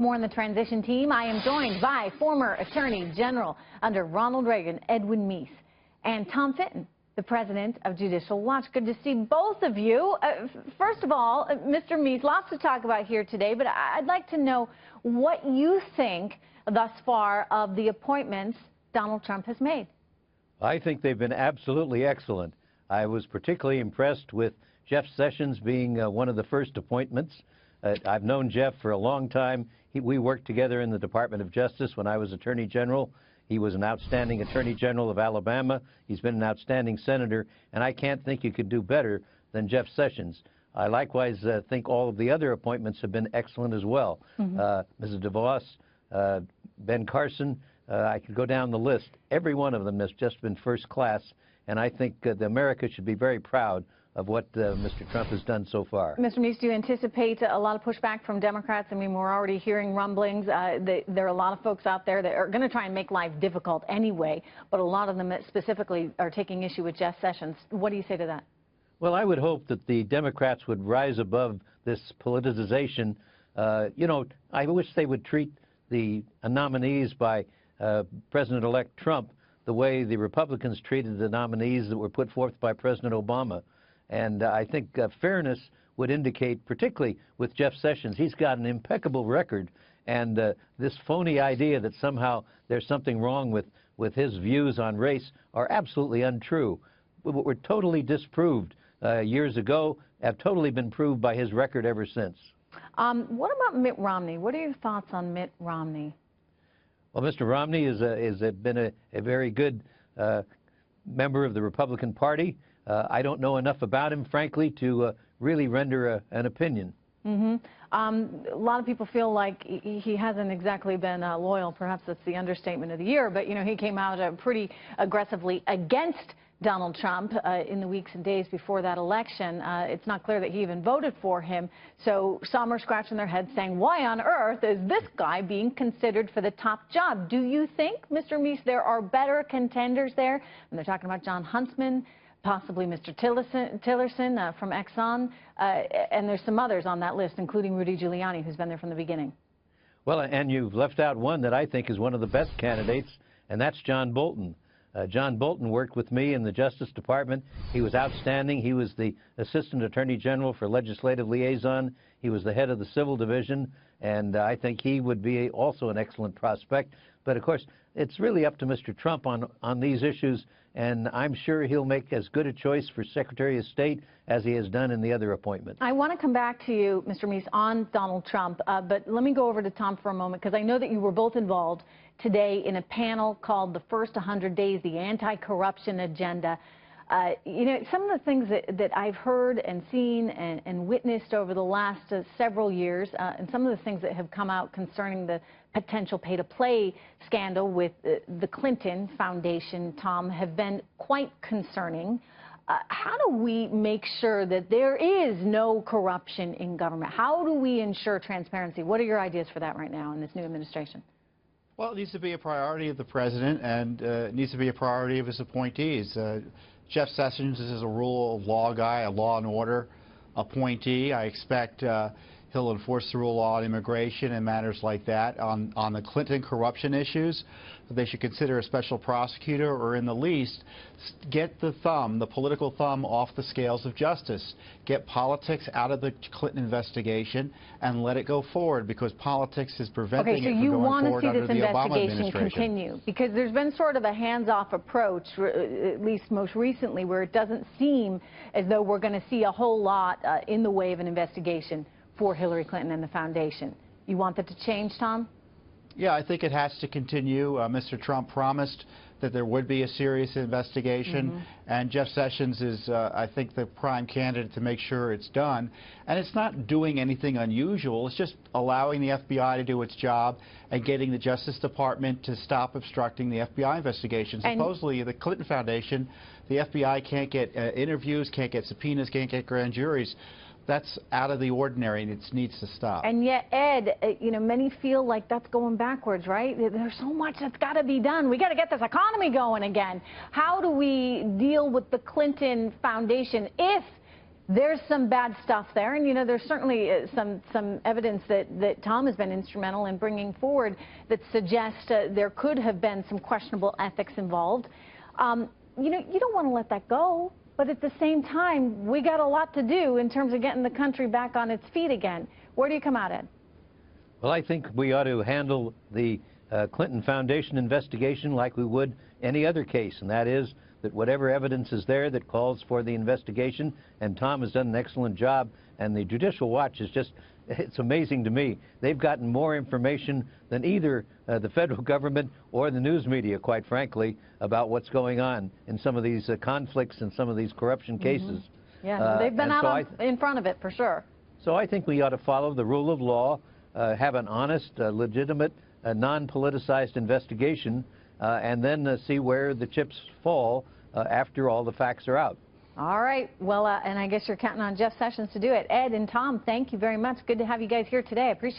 More on the transition team. I am joined by former Attorney General under Ronald Reagan, Edwin Meese, and Tom Fitton, the president of Judicial Watch. Good to see both of you. First of all, Mr. Meese, lots to talk about here today, but I'd like to know what you think thus far of the appointments Donald Trump has made. I think they've been absolutely excellent. I was particularly impressed with Jeff Sessions being one of the first appointments. I've known Jeff for a long time. We worked together in the Department of Justice when I was Attorney General. He was an outstanding Attorney General of Alabama. He's been an outstanding senator, and I can't think you could do better than Jeff Sessions. I likewise think all of the other appointments have been excellent as well. Mrs. DeVos, Ben Carson, I could go down the list. Every one of them has just been first class, and I think America should be very proud of what Mr. Trump has done so far. Mr. Meese, do you anticipate a lot of pushback from Democrats? I mean, we're already hearing rumblings. There are a lot of folks out there that are going to try and make life difficult anyway, but a lot of them specifically are taking issue with Jeff Sessions. What do you say to that? Well, I would hope that the Democrats would rise above this politicization. I wish they would treat the nominees by President-elect Trump the way the Republicans treated the nominees that were put forth by President Obama. And I think fairness would indicate, particularly with Jeff Sessions, he's got an impeccable record. And this phony idea that somehow there's something wrong with his views on race are absolutely untrue. Were totally disproved years ago, have totally been proved by his record ever since. What about Mitt Romney? What are your thoughts on Mitt Romney? Well, Mr. Romney has been a very good member of the Republican Party. I don't know enough about him, frankly, to really render an opinion. A lot of people feel like he hasn't exactly been loyal. Perhaps that's the understatement of the year. But, you know, he came out pretty aggressively against Donald Trump in the weeks and days before that election. It's not clear that he even voted for him. So some are scratching their heads saying, why on earth is this guy being considered for the top job? Do you think, Mr. Meese, there are better contenders there? And they're talking about John Huntsman, possibly Mr. Tillerson from Exxon, and there's some others on that list, including Rudy Giuliani, who's been there from the beginning. Well, and you've left out one that I think is one of the best candidates, and that's John Bolton. John Bolton worked with me in the Justice Department. He was outstanding. He was the Assistant Attorney General for Legislative Liaison. He was the head of the Civil Division, and I think he would be also an excellent prospect. But, of course, it's really up to Mr. Trump on these issues, and I'm sure he'll make as good a choice for Secretary of State as he has done in the other appointments. I want to come back to you, Mr. Meese, on Donald Trump, but let me go over to Tom for a moment, because I know that you were both involved today in a panel called The First 100 Days, the Anti-Corruption Agenda. You know, some of the things that I've heard and seen and witnessed over the last several years, and some of the things that have come out concerning the potential pay-to-play scandal with the Clinton Foundation, Tom, have been quite concerning. How do we make sure that there is no corruption in government? How do we ensure transparency? What are your ideas for that right now in this new administration? Well, it needs to be a priority of the president, and it needs to be a priority of his appointees. Jeff Sessions is a rule of law guy, a law and order appointee. I expect he'll enforce the rule of law on immigration and matters like that. On the Clinton corruption issues, they should consider a special prosecutor, or in the least, get the political thumb off the scales of justice. Get politics out of the Clinton investigation and let it go forward, because politics is preventing it from going forward under the Obama administration. Okay, so you want to see this investigation continue? Because there's been sort of a hands-off approach, at least most recently, where it doesn't seem as though we're going to see a whole lot in the way of an investigation for Hillary Clinton and the foundation. You want that to change, Tom? Yeah, I think it has to continue. Mr. Trump promised that there would be a serious investigation, and Jeff Sessions is, I think, the prime candidate to make sure it's done. And it's not doing anything unusual. It's just allowing the FBI to do its job and getting the Justice Department to stop obstructing the FBI investigation. Supposedly, the Clinton Foundation, the FBI can't get interviews, can't get subpoenas, can't get grand juries. That's out of the ordinary, and it needs to stop. And yet, Ed, you know, many feel like that's going backwards, right? There's so much that's got to be done. We got to get this economy going again. How do we deal with the Clinton Foundation if there's some bad stuff there, and you know there's certainly some evidence that Tom has been instrumental in bringing forward that suggests there could have been some questionable ethics involved. You know, you don't want to let that go, but at the same time, we got a lot to do in terms of getting the country back on its feet again. Where do you come out, Ed? Well, I think we ought to handle the Clinton Foundation investigation like we would any other case, and that is that whatever evidence is there that calls for the investigation, and Tom has done an excellent job, and the Judicial Watch is just, it's amazing to me. They've gotten more information than either the federal government or the news media, quite frankly, about what's going on in some of these conflicts and some of these corruption cases. Yeah, they've been out in front of it for sure. So I think we ought to follow the rule of law, have an honest, legitimate, non-politicized investigation, and then see where the chips fall after all the facts are out. All right. Well, and I guess you're counting on Jeff Sessions to do it. Ed and Tom, thank you very much. Good to have you guys here today. I appreciate it.